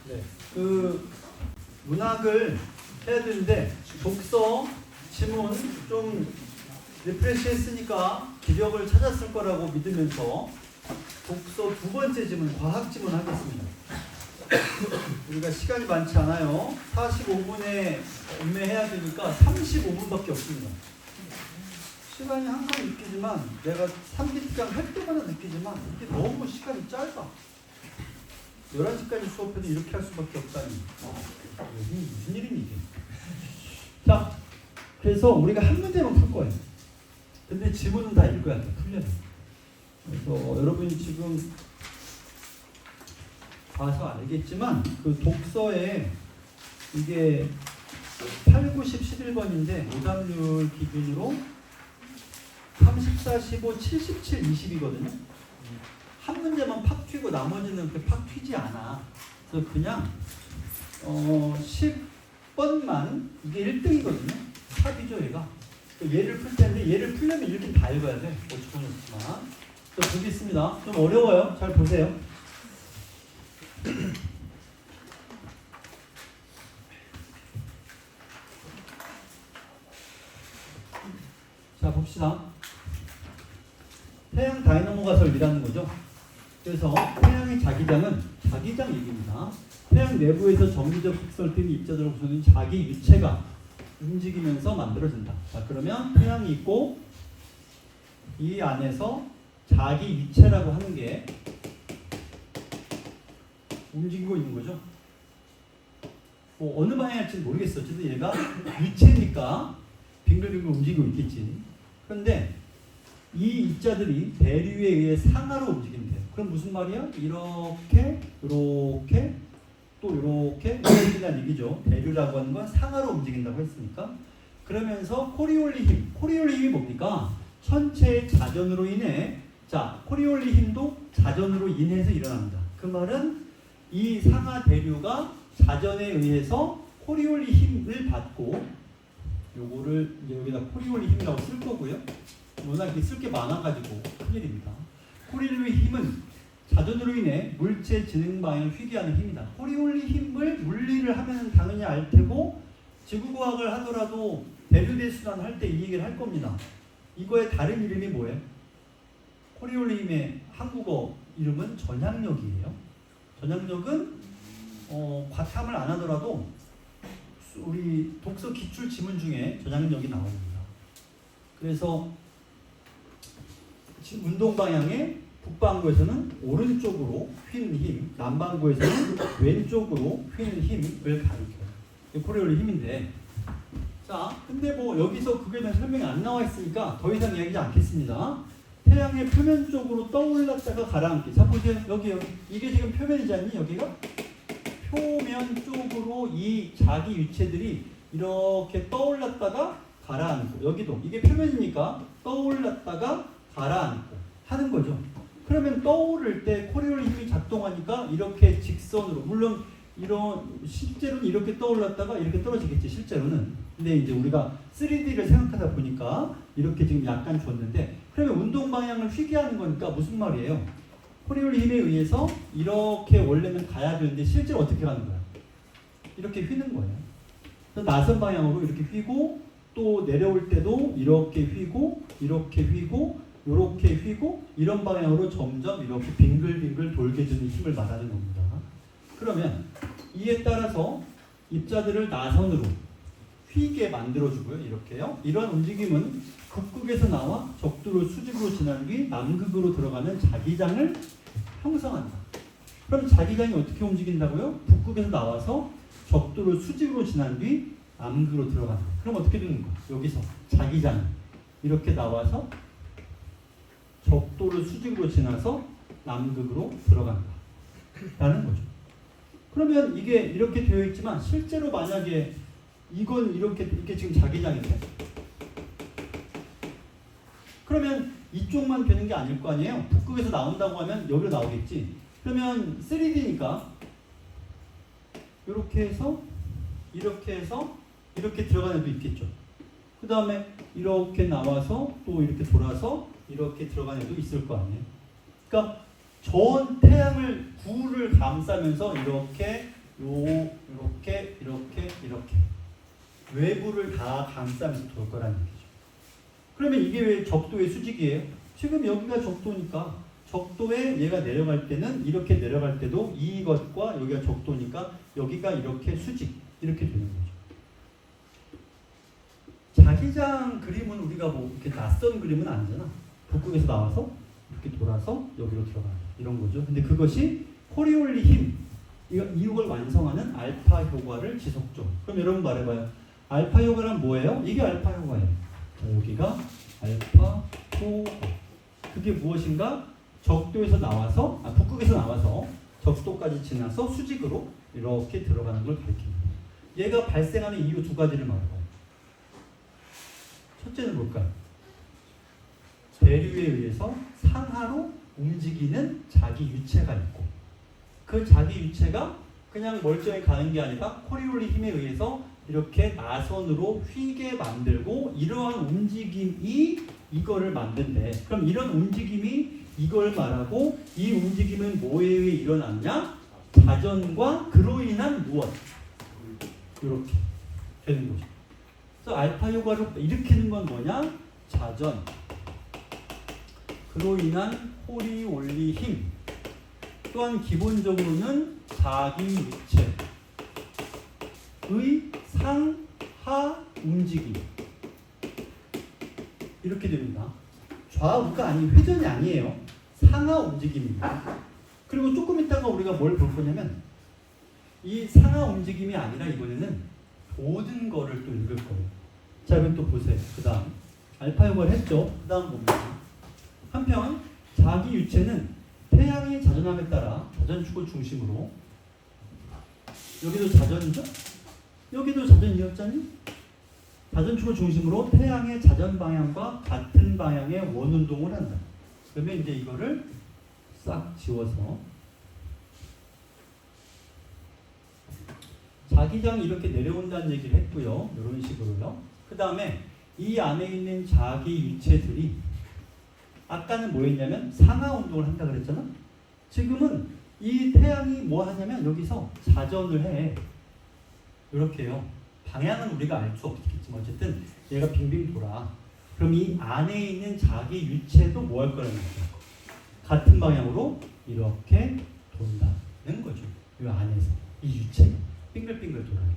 네. 그 문학을 해야 되는데 독서 지문 좀 리프레시 했으니까 기력을 찾았을 거라고 믿으면서 독서 두 번째 지문, 과학 지문 하겠습니다. 우리가 시간이 많지 않아요. 45분에 음매해야 되니까 35분밖에 없습니다. 시간이 항상 느끼지만 내가 3기특강 할 때마다 느끼지만 이게 너무 시간이 짧아. 11시까지 수업해도 이렇게 할 수밖에 없다니. 이게 무슨 일이니 이게. 자, 그래서 우리가 한 문제만 풀 거예요. 근데 지문은 다 읽어야 돼. 풀려야 돼. 그래서 여러분이 지금 봐서 알겠지만 그 독서에 이게 8, 90, 11번인데 오답률 기준으로 34, 15, 77, 20이거든요. 한 문제만 팍 튀고 나머지는 그렇게 팍 튀지 않아. 그래서 그냥 10번만 이게 1등이거든요. 탑이죠 얘가. 얘를 풀 텐데 얘를 풀려면 이렇게 다 읽어야 돼. 5초였지만. 또 보겠습니다. 좀 어려워요. 잘 보세요. 자 봅시다. 태양 다이너모 가설이라는 거죠. 그래서 태양의 자기장은 자기장 얘기입니다. 태양 내부에서 정기적 흑설 등 입자들을 구성하는 자기 유체가 움직이면서 만들어진다. 자 그러면 태양이 있고 이 안에서 자기 유체라고 하는 게 움직이고 있는 거죠. 뭐 어느 방향일지 모르겠어. 어쨌든 얘가 유체니까 빙글빙글 움직이고 있겠지. 그런데 이 입자들이 대류에 의해 상하로 움직인대요. 그럼 무슨 말이야? 이렇게, 이렇게, 또 이렇게 움직인다는 얘기죠. 대류라고 하는 건 상하로 움직인다고 했으니까. 그러면서 코리올리 힘이 뭡니까? 천체의 자전으로 인해, 자, 코리올리 힘도 자전으로 인해서 일어납니다. 그 말은 이 상하 대류가 자전에 의해서 코리올리 힘을 받고, 요거를 이제 여기다 코리올리 힘이라고 쓸 거고요. 워낙 이렇게 쓸 게 많아가지고 큰일입니다. 코리올리 힘은 자전으로 인해 물체 진행 방향을 휘게 하는 힘이다. 코리올리 힘을 물리를 하면 당연히 알 테고 지구과학을 하더라도 대류대순환 할 때 이 얘기를 할 겁니다. 이거의 다른 이름이 뭐예요? 코리올리 힘의 한국어 이름은 전향력이에요. 전향력은 과탐을 안 하더라도 우리 독서 기출 지문 중에 전향력이 나옵니다. 그래서 운동 방향의 북반구에서는 오른쪽으로 휘는 힘, 남반구에서는 왼쪽으로 휘는 힘을 가리켜요. 코리올리 힘인데, 자, 근데 뭐 여기서 그거에 대한 설명이 안 나와 있으니까 더 이상 이야기하지 않겠습니다. 태양의 표면 쪽으로 떠올랐다가 가라앉기. 자, 보세요. 여기. 이게 지금 표면이지 않니? 여기가? 표면 쪽으로 이 자기 유체들이 이렇게 떠올랐다가 가라앉고, 여기도 이게 표면이니까 떠올랐다가 가라앉고 하는 거죠. 그러면 떠오를 때 코리올리 힘이 작동하니까 이렇게 직선으로, 물론 실제로는 이렇게 떠올랐다가 이렇게 떨어지겠지, 실제로는. 근데 이제 우리가 3D를 생각하다 보니까 이렇게 지금 약간 줬는데, 그러면 운동 방향을 휘게 하는 거니까 무슨 말이에요? 코리올리 힘에 의해서 이렇게 원래는 가야 되는데 실제로 어떻게 가는 거야? 이렇게 휘는 거예요. 그래서 나선 방향으로 이렇게 휘고, 또 내려올 때도 이렇게 휘고, 이렇게 휘고, 이렇게 휘고, 이런 방향으로 점점 이렇게 빙글빙글 돌게 주는 힘을 말하는 겁니다. 그러면 이에 따라서 입자들을 나선으로 휘게 만들어주고요. 이렇게요. 이런 움직임은 북극에서 나와 적도로 수직으로 지난 뒤 남극으로 들어가는 자기장을 형성한다. 그럼 자기장이 어떻게 움직인다고요? 북극에서 나와서 적도로 수직으로 지난 뒤 남극으로 들어간다. 그럼 어떻게 되는 거야? 여기서 자기장이 이렇게 나와서 적도를 수직으로 지나서 남극으로 들어간다 라는 거죠. 그러면 이게 이렇게 되어 있지만 실제로 만약에 이건 이게 지금 자기장인데, 그러면 이쪽만 되는 게 아닐 거 아니에요? 북극에서 나온다고 하면 여기로 나오겠지. 그러면 3D니까 이렇게 해서 이렇게 들어가는 애도 있겠죠. 그 다음에 이렇게 나와서 또 이렇게 돌아서 이렇게 들어가는 애도 있을 거 아니에요. 그러니까 전 태양을 구를 감싸면서 이렇게 이렇게 외부를 다 감싸면서 돌 거라는 얘기죠. 그러면 이게 왜 적도의 수직이에요? 지금 여기가 적도니까 적도에 얘가 내려갈 때는 이렇게 내려갈 때도 이것과 여기가 적도니까 여기가 이렇게 수직 이렇게 되는 거죠. 자기장 그림은 우리가 뭐 이렇게 낯선 그림은 아니잖아. 북극에서 나와서 이렇게 돌아서 여기로 들어가는 이런 거죠. 근데 그것이 코리올리 힘 이걸 완성하는 알파 효과를 지속적. 그럼 여러분 말해봐요. 알파 효과란 뭐예요? 이게 알파 효과예요. 자, 여기가 알파 효과. 그게 무엇인가? 적도에서 나와서 북극에서 나와서 적도까지 지나서 수직으로 이렇게 들어가는 걸 가리킵니다. 얘가 발생하는 이유 두 가지를 말해봐요. 첫째는 뭘까요? 대류에 의해서 상하로 움직이는 자기 유체가 있고 그 자기 유체가 그냥 멀쩡히 가는 게 아니라 코리올리 힘에 의해서 이렇게 나선으로 휘게 만들고 이러한 움직임이 이거를 만든대. 그럼 이런 움직임이 이걸 말하고 이 움직임은 뭐에 의해 일어났냐? 자전과 그로 인한 무엇? 이렇게 되는 거죠. 그래서 알파 효과를 일으키는 건 뭐냐? 자전, 그로 인한 코리올리 힘, 또한 기본적으로는 자기 유체의 상하 움직임 이렇게 됩니다. 좌우가 아닌 회전이 아니에요. 상하 움직임입니다. 그리고 조금 있다가 우리가 뭘 볼 거냐면 이 상하 움직임이 아니라 이번에는 모든 거를 또 읽을 거예요. 자, 그럼 또 보세요. 그 다음 알파 효과를 했죠. 그 다음 봅니다. 한편 자기 유체는 태양의 자전함에 따라 자전축을 중심으로 여기도 자전이죠? 여기도 자전이었잖니? 자전축을 중심으로 태양의 자전 방향과 같은 방향의 원운동을 한다. 그러면 이제 이거를 싹 지워서 자기장이 이렇게 내려온다는 얘기를 했고요. 이런 식으로요. 그 다음에 이 안에 있는 자기 유체들이 아까는 뭐였냐면 상하 운동을 한다 그랬잖아. 지금은 이 태양이 뭐 하냐면 여기서 자전을 해. 이렇게요. 방향은 우리가 알 수 없겠지만 어쨌든 얘가 빙빙 돌아. 그럼 이 안에 있는 자기 유체도 뭐 할 거라는 거죠? 같은 방향으로 이렇게 돈다는 거죠. 이 안에서 이 유체가 빙글빙글 돌아요.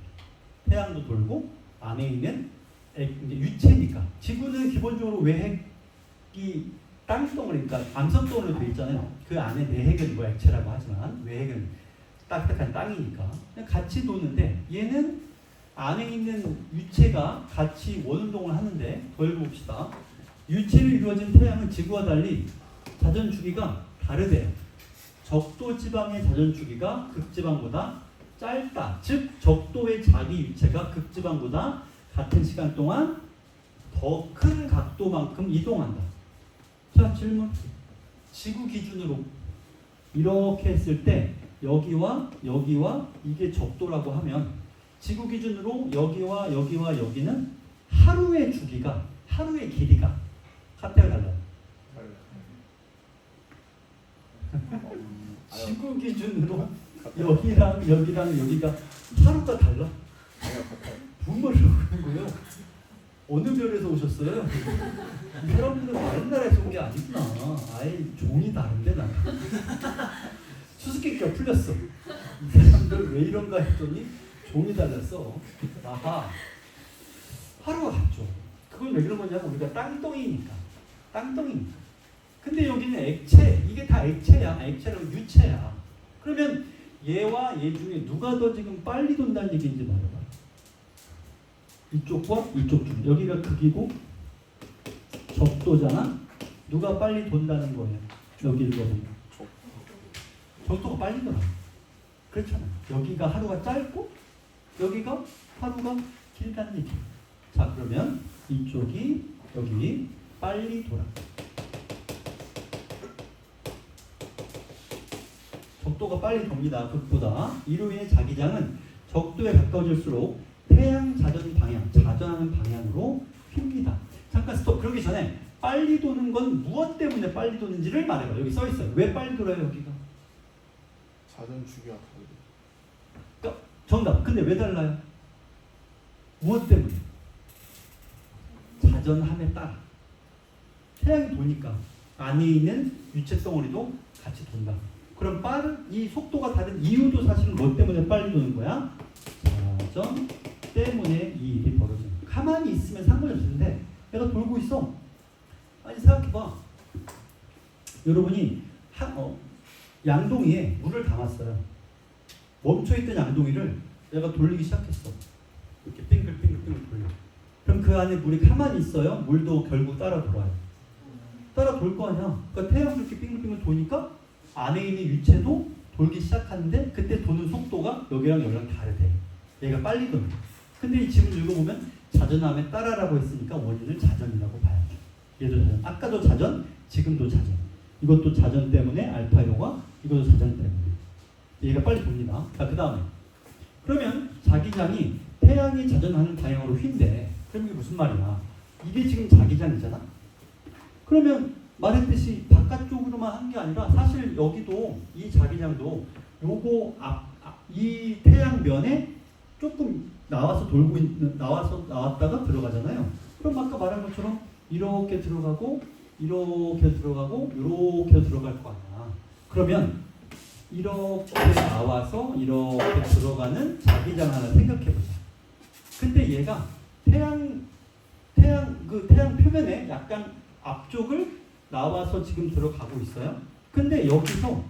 태양도 돌고 안에 있는 유체니까. 지구는 기본적으로 외핵이 땅덩어리, 그러니까 암석덩어리로 되어 있잖아요. 그 안에 내핵은 뭐 액체라고 하지만 외핵은 딱딱한 땅이니까 그냥 같이 도는데 얘는 안에 있는 유체가 같이 원운동을 하는데 더 읽어봅시다. 유체로 이루어진 태양은 지구와 달리 자전주기가 다르대요. 적도 지방의 자전주기가 극지방보다 짧다. 즉 적도의 자기 유체가 극지방보다 같은 시간 동안 더 큰 각도만큼 이동한다. 자, 질문. 지구 기준으로 이렇게 했을 때 여기와 여기와 이게 적도라고 하면 지구 기준으로 여기와 여기와 여기는 하루의 주기가, 하루의 길이가 같아요, 달라요? 지구 기준으로 여기랑 여기랑 여기가 하루가 달라? 분모를 하는 거예요. 어느 별에서 오셨어요? 이 사람들은 다른 나라에서 온 게 아니구나. 아예 종이 다른데 나. 수수께끼가 풀렸어. 이 사람들 왜 이런가 했더니 종이 달랐어. 아하. 하루가 같죠. 그건 왜 그런 거냐면 우리가 땅덩이니까. 땅덩이니까. 근데 여기는 액체. 이게 다 액체야. 액체라고 유체야. 그러면 얘와 얘 중에 누가 더 지금 빨리 돈다는 얘기인지 말해봐. 이쪽과 이쪽 중. 여기가 극이고 적도잖아. 누가 빨리 돈다는 거예요. 여기 읽어보면. 적도가 빨리 돌아. 그렇잖아. 여기가 하루가 짧고 여기가 하루가 길다는 얘기. 자, 그러면 이쪽이 여기 빨리 돌아. 적도가 빨리 돕니다. 극보다. 이로 인해 자기장은 적도에 가까워질수록 태양 자전 방향, 자전하는 방향으로 휩니다. 잠깐 스톱. 그러기 전에 빨리 도는 건 무엇 때문에 빨리 도는지를 말해봐. 여기 써 있어요. 왜 빨리 돌아요, 여기가? 자전 주기가 다르대. 그러니까 정답. 근데 왜 달라요? 무엇 때문에? 자전함에 따라. 태양이 도니까 안에 있는 유체 덩어리도 같이 돈다. 그럼 이 속도가 다른 이유도 사실은 뭐 때문에 빨리 도는 거야? 자전 때문에 이 일이 벌어져요. 가만히 있으면 상관이 없는데 얘가 돌고 있어. 아니 생각해봐. 여러분이 양동이에 물을 담았어요. 멈춰있던 양동이를 얘가 돌리기 시작했어. 이렇게 빙글빙글 돌려. 그럼 그 안에 물이 가만히 있어요? 물도 결국 따라 돌아요. 따라 돌 거 아니야. 그러니까 태양도 이렇게 빙글빙글 도니까 안에 있는 유체도 돌기 시작하는데 그때 도는 속도가 여기랑 여기랑 다르대. 얘가 빨리 도는. 근데 이 지문 읽어보면 자전함에 따라라고 했으니까 원인을 자전이라고 봐야죠. 얘도 자전. 아까도 자전, 지금도 자전. 이것도 자전 때문에 알파 효과, 이것도 자전 때문에. 얘가 빨리 돕니다. 자, 그 다음에. 그러면 자기장이 태양이 자전하는 방향으로 휜데, 그럼 이게 무슨 말이야? 이게 지금 자기장이잖아? 그러면 말했듯이 바깥쪽으로만 한 게 아니라 사실 여기도 이 자기장도 요거 이 태양면에 조금 나왔다가 들어가잖아요. 그럼 아까 말한 것처럼 이렇게 들어가고 이렇게 들어가고 이렇게 들어갈 거 아니야. 그러면 이렇게 나와서 이렇게 들어가는 자기장 하나 생각해보자. 근데 얘가 태양 표면에 약간 앞쪽을 나와서 지금 들어가고 있어요. 근데 여기서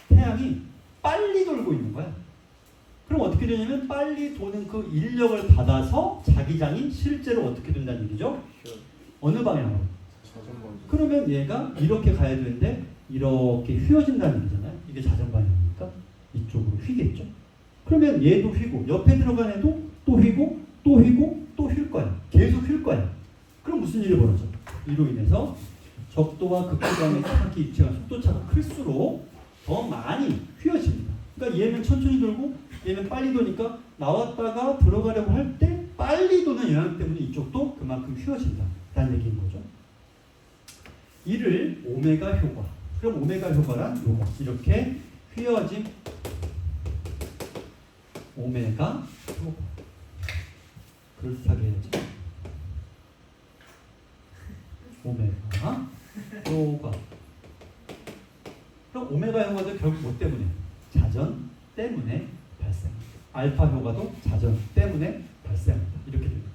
태양이 빨리 돌고 있는 거야. 그럼 어떻게 되냐면 빨리 도는 그 인력을 받아서 자기장이 실제로 어떻게 된다는 얘기죠? 어느 방향으로? 그러면 얘가 이렇게 가야 되는데 이렇게 휘어진다는 얘기잖아요. 이게 자전 방향이니까 이쪽으로 휘겠죠. 그러면 얘도 휘고 옆에 들어간 애도 또 휘고 또 휘고 또 휠 거야. 계속 휠 거야. 그럼 무슨 일이 벌어져? 이로 인해서 적도와 극도감의 정확히 입체가 속도차가 클수록 더 많이 휘어집니다. 그러니까 얘는 천천히 돌고 얘는 빨리 도니까 나왔다가 들어가려고 할 때 빨리 도는 영향 때문에 이쪽도 그만큼 휘어진다 라는 얘기인 거죠. 이를 오메가 효과. 그럼 오메가 효과란 요거 이렇게 휘어짐 오메가 효과. 그럴듯하게 해야지. 오메가 효과. 그럼 오메가 효과도 결국 뭐 때문에? 자전 때문에 발생합니다. 알파 효과도 자전 때문에 발생합니다. 이렇게 되는 거죠.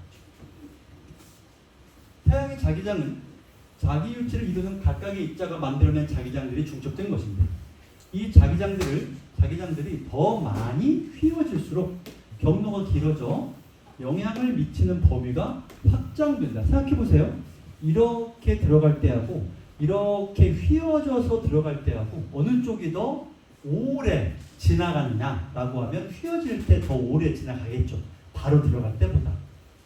태양의 자기장은 자기 유체를 이루는 각각의 입자가 만들어낸 자기장들이 중첩된 것입니다. 이 자기장들이 더 많이 휘어질수록 경로가 길어져 영향을 미치는 범위가 확장된다. 생각해보세요. 이렇게 들어갈 때하고 이렇게 휘어져서 들어갈 때하고 어느 쪽이 더 오래 지나갔냐라고 하면 휘어질 때 더 오래 지나가겠죠. 바로 들어갈 때보다.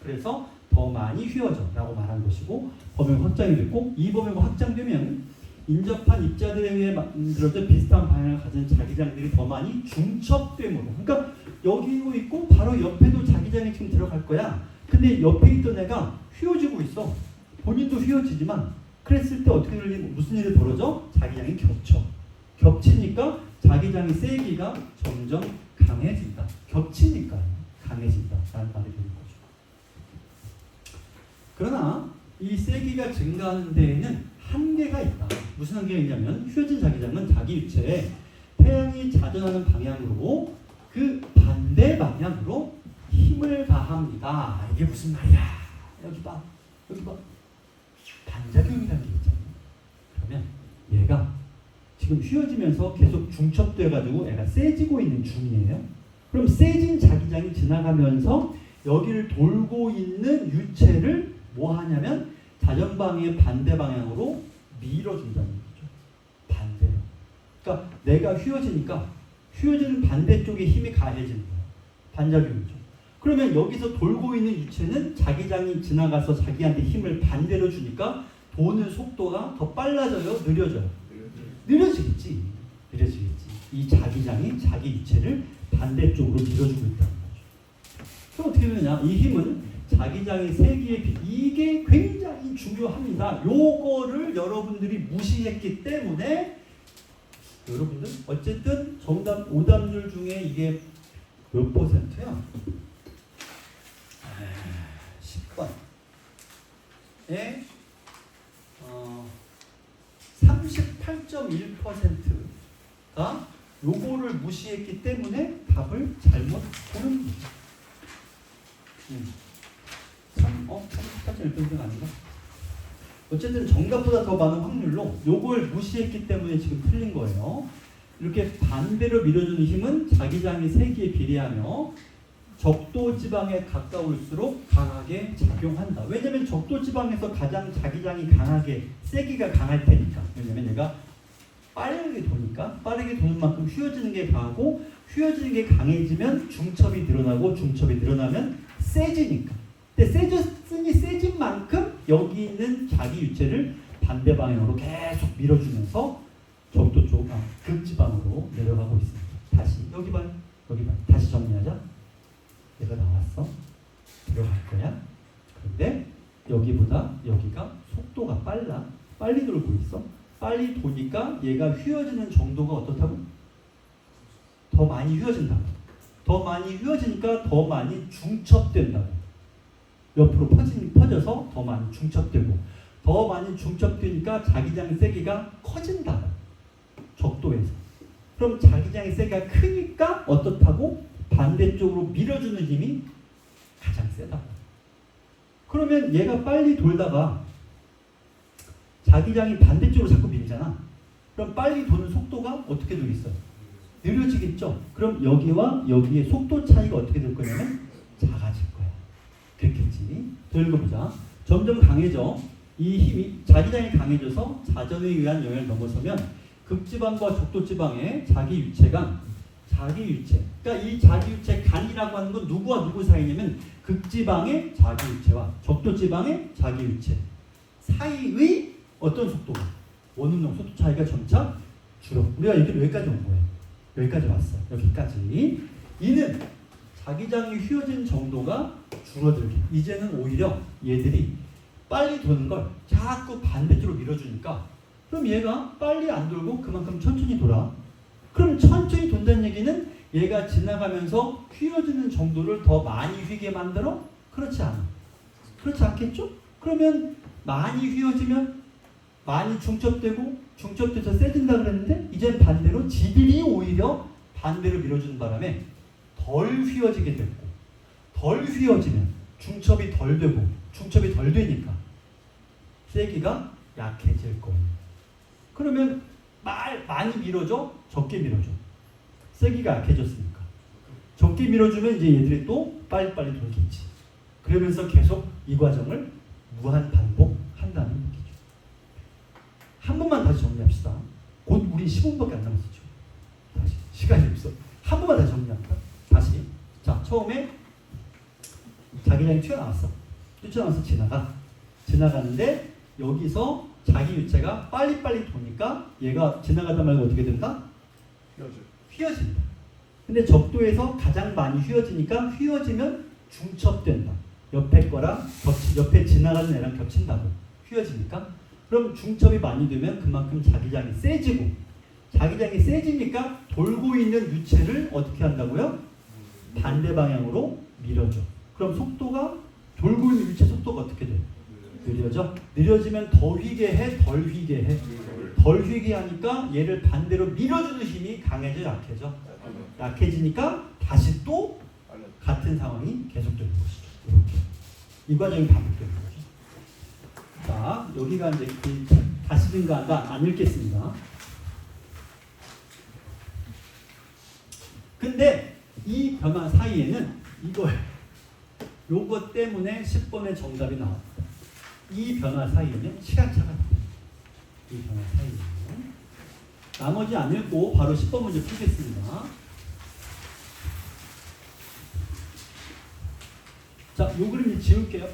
그래서 더 많이 휘어져 라고 말한 것이고 범위가 확장이 됐고 이 범위가 확장되면 인접한 입자들에 의해 만들어져 비슷한 방향을 가진 자기장들이 더 많이 중첩됨으로 그러니까 여기도 있고 바로 옆에도 자기장이 지금 들어갈 거야. 근데 옆에 있던 애가 휘어지고 있어. 본인도 휘어지지만 그랬을 때 어떻게 무슨 일이 벌어져? 자기장이 겹치니까 자기장의 세기가 점점 강해진다. 겹치니까 강해진다 라는 말이 되는 거죠. 그러나 이 세기가 증가하는 데에는 한계가 있다. 무슨 한계가 있냐면 휘어진 자기장은 자기 유체에 태양이 자전하는 방향으로 그 반대 방향으로 힘을 가합니다. 이게 무슨 말이야? 여기 봐. 반작용이라는 게 있잖아요. 그러면 얘가 지금 휘어지면서 계속 중첩돼가지고 애가 세지고 있는 중이에요. 그럼 세진 자기장이 지나가면서 여기를 돌고 있는 유체를 뭐 하냐면 자전방의 반대 방향으로 밀어준다는 거죠. 반대로. 그러니까 내가 휘어지니까 휘어지는 반대쪽에 힘이 가해지는 거예요. 반작용이죠. 그러면 여기서 돌고 있는 유체는 자기장이 지나가서 자기한테 힘을 반대로 주니까 도는 속도가 더 빨라져요? 느려져요? 느려지겠지. 이 자기장이 자기 유체를 반대쪽으로 밀어주고 있다는 거죠. 그럼 어떻게 되느냐? 이 힘은 자기장의 세기에 이게 굉장히 중요합니다. 요거를 여러분들이 무시했기 때문에 여러분들 어쨌든 정답 오답률 중에 이게 몇 퍼센트야? 10번에 38.1%가 요거를 무시했기 때문에 답을 잘못 고른 거죠. 38.1%가 아닌가? 어쨌든 정답보다 더 많은 확률로 요걸 무시했기 때문에 지금 틀린 거예요. 이렇게 반대로 밀어주는 힘은 자기장이 세기에 비례하며 적도지방에 가까울수록 강하게 작용한다. 왜냐면 적도지방에서 가장 자기장이 강하게 세기가 강할 테니까. 왜냐면 얘가 빠르게 도니까 빠르게 도는 만큼 휘어지는 게 강하고 휘어지는 게 강해지면 중첩이 늘어나고 중첩이 늘어나면 세지니까. 근데 세진 만큼 여기 있는 자기 유체를 반대 방향으로 계속 밀어주면서 적도 쪽 극지방으로 내려가고 있습니다. 다시 여기 봐요. 다시 정리하자. 얘가 나왔어. 들어갈 거야. 그런데 여기보다 여기가 속도가 빨리 돌고 있어. 빨리 도니까 얘가 휘어지는 정도가 어떻다고? 더 많이 휘어진다고. 더 많이 휘어지니까 더 많이 중첩된다고. 옆으로 퍼져서 더 많이 중첩되고, 더 많이 중첩되니까 자기장 세기가 커진다고. 적도에서. 그럼 자기장의 세기가 크니까 어떻다고? 반대쪽으로 밀어주는 힘이 가장 세다고. 그러면 얘가 빨리 돌다가 자기장이 반대쪽으로 자꾸 밀잖아. 그럼 빨리 도는 속도가 어떻게 되겠어? 느려지겠죠. 그럼 여기와 여기의 속도 차이가 어떻게 될 거냐면 작아질 거야. 그렇겠지. 더 읽어보자. 점점 강해져. 이 힘이 자기장이 강해져서 자전에 의한 영향을 넘어서면 극지방과 적도지방의 자기 유체가 그러니까 이 자기 유체 간이라고 하는 건 누구와 누구 사이냐면 극지방의 자기 유체와 적도지방의 자기 유체 사이의 어떤 속도가 원음력 속도 차이가 점차 줄어. 우리가 여기까지 온 거예요. 여기까지 왔어. 여기까지. 이는 자기장이 휘어진 정도가 줄어들게. 이제는 오히려 얘들이 빨리 도는 걸 자꾸 반대쪽으로 밀어주니까 그럼 얘가 빨리 안 돌고 그만큼 천천히 돌아. 그럼 천천히 돈다는 얘기는 얘가 지나가면서 휘어지는 정도를 더 많이 휘게 만들어? 그렇지 않아. 그렇지 않겠죠? 그러면 많이 휘어지면 많이 중첩돼서 세진다 그랬는데 이젠 반대로 지들이 오히려 반대로 밀어주는 바람에 덜 휘어지게 됐고, 덜 휘어지면 중첩이 덜 되고 중첩이 덜 되니까 세기가 약해질 거예요. 그러면 많이 밀어줘? 적게 밀어줘? 세기가 약해졌으니까. 적게 밀어주면 이제 얘들이 또 빨리빨리 돌겠지. 그러면서 계속 이 과정을 무한 반복한다는 얘기죠. 한 번만 다시 정리합시다. 곧 우리 15분밖에 안 남았었죠. 다시 시간이 없어. 한 번만 다시 정리합니다. 다시. 자, 처음에 자기장이 튀어나왔어. 뛰쳐나와서 지나가는데 여기서 자기 유체가 빨리빨리 도니까 얘가 지나가다 말고 어떻게 된다? 휘어진다. 근데 적도에서 가장 많이 휘어지니까 휘어지면 중첩된다. 옆에 지나가는 애랑 겹친다고. 휘어지니까. 그럼 중첩이 많이 되면 그만큼 자기장이 세지고 자기장이 세지니까 돌고 있는 유체를 어떻게 한다고요? 반대 방향으로 밀어줘. 그럼 속도가 돌고 있는 유체 속도가 어떻게 돼? 느려져. 느려지면 더 휘게 해, 덜 휘게 해. 덜 휘게 하니까 얘를 반대로 밀어주는 힘이 강해져, 약해져? 약해지니까 다시 또 같은 상황이 계속되는 것이죠. 이렇게. 이 과정이 반복되는 거죠. 자, 여기가 이제 다시 증가한다. 안 읽겠습니다. 근데 이 변화 사이에는 요것 때문에 10번의 정답이 나왔다. 이 변화 사이에는 시간차가 있다. 이 변화 사이에는. 나머지 안 읽고 바로 10번 문제 풀겠습니다. 자, 요 그림 이제 지울게요.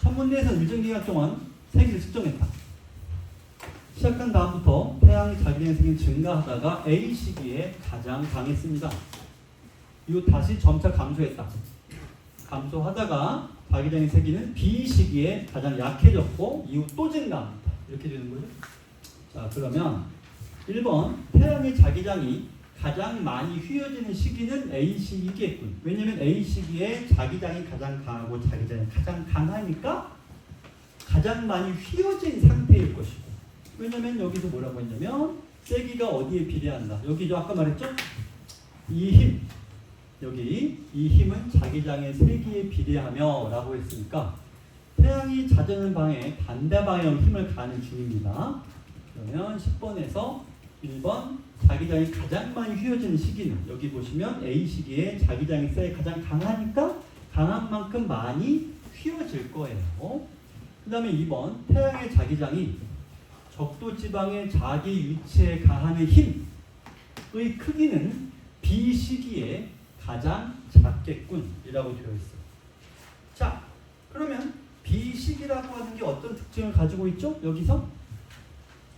천문대에서는 일정 기간 동안 세기를 측정했다. 시작한 다음부터 태양 자기장의 세기는 증가하다가 A 시기에 가장 강했습니다. 이후 다시 점차 감소했다. 감소하다가 자기장의 세기는 B 시기에 가장 약해졌고 이후 또 증가합니다. 이렇게 되는 거죠. 자, 그러면 1번 태양의 자기장이 가장 많이 휘어지는 시기는 A 시기겠군. 왜냐면 A 시기에 자기장이 가장 강하고 자기장이 가장 강하니까 가장 많이 휘어진 상태일 것이고. 왜냐면 여기서 뭐라고 했냐면 세기가 어디에 비례한다. 여기 저 아까 말했죠? 이 힘. 여기 이 힘은 자기장의 세기에 비례하며 라고 했으니까 태양이 자전을 방에 반대 방향 힘을 가하는 중입니다. 그러면 10번에서 1번 자기장이 가장 많이 휘어지는 시기는 여기 보시면 A 시기에 자기장의 세가 가장 강하니까 강한 만큼 많이 휘어질 거예요. 그 다음에 2번 태양의 자기장이 적도 지방의 자기 위치에 가하는 힘의 크기는 B 시기에 가장 작겠군 이라고 되어 있어요. 자, 그러면 B 시기라고 하는 게 어떤 특징을 가지고 있죠? 여기서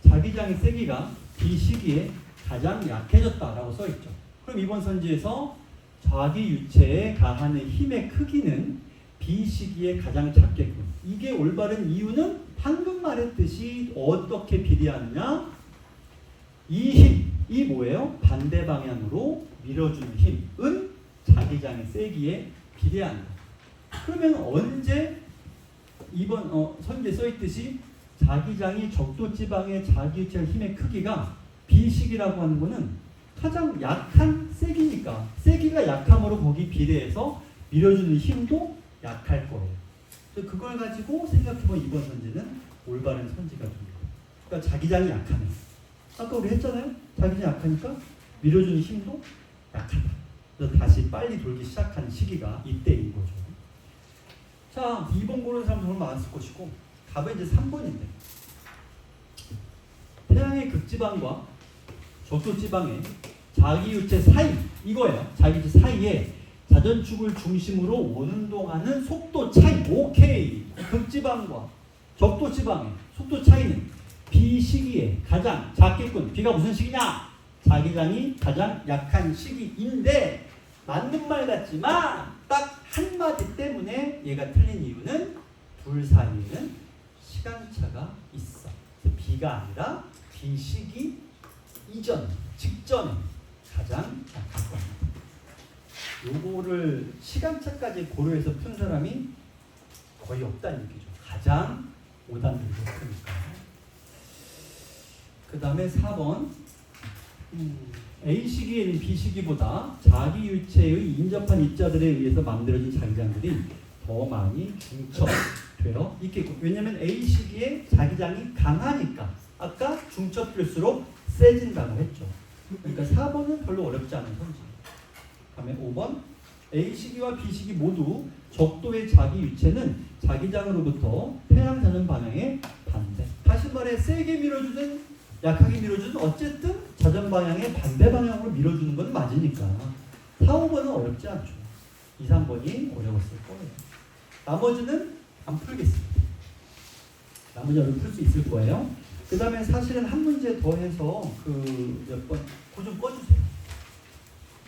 자기장의 세기가 B 시기에 가장 약해졌다라고 써 있죠. 그럼 이번 선지에서 자기 유체에 가하는 힘의 크기는 B 시기에 가장 작겠군. 이게 올바른 이유는 방금 말했듯이 어떻게 비례하느냐? 이 힘이 뭐예요? 반대 방향으로 밀어주는 힘은 자기장의 세기에 비례한다. 그러면 언제 이번 선지에 써 있듯이 자기장이 적도 지방의 자기 유체의 힘의 크기가 B식이라고 하는 거는 가장 약한 세기니까 세기가 약함으로 거기 비례해서 밀어주는 힘도 약할 거예요. 그래서 그걸 가지고 생각해보면 이번 선지는 올바른 선지가 됩니다. 그러니까 자기장이 약하네. 아까 우리 했잖아요. 자기장이 약하니까 밀어주는 힘도 약하다. 그래서 다시 빨리 돌기 시작하는 시기가 이때인 거죠. 자, 2번 고르는 사람 정말 많았을 것이고 답은 이제 3번인데 태양의 극지방과 적도지방의 자기유체 사이 이거예요. 자기유체 사이에 자전축을 중심으로 원운동하는 속도 차이. 오케이. 극지방과 적도지방의 속도 차이는 B 시기에 가장 작겠군. B가 무슨 시기냐? 자기장이 가장 약한 시기인데 맞는 말 같지만 딱 한마디 때문에 얘가 틀린 이유는 둘 사이에는 시간차가 있어. B가 아니라 B 시기 이전, 직전에 가장 약할 겁니다. 요거를 시간차까지 고려해서 푼 사람이 거의 없다는 얘기죠. 가장 오답률이 높으니까. 그 다음에 4번 A 시기에는 B 시기보다 자기 유체의 인접한 입자들에 의해서 만들어진 자기장들이 더 많이 중첩되어 있겠고, 왜냐하면 A 시기에 자기장이 강하니까 아까 중첩될수록 세진다고 했죠. 그러니까 4번은 별로 어렵지 않은 선지. 다음에 5번 A 시기와 B 시기 모두 적도의 자기 유체는 자기장으로부터 태양 자전 방향의 반대. 다시 말해 세게 밀어주든 약하게 밀어주든 어쨌든 자전 방향의 반대 방향으로 밀어주는 건 맞으니까 4, 5번은 어렵지 않죠. 2, 3번이 어려웠을 거예요. 나머지는 안 풀겠습니다. 나머지는 풀 수 있을 거예요. 그 다음에 사실은 한 문제 더 해서 그 몇 번, 그거 좀 꺼주세요.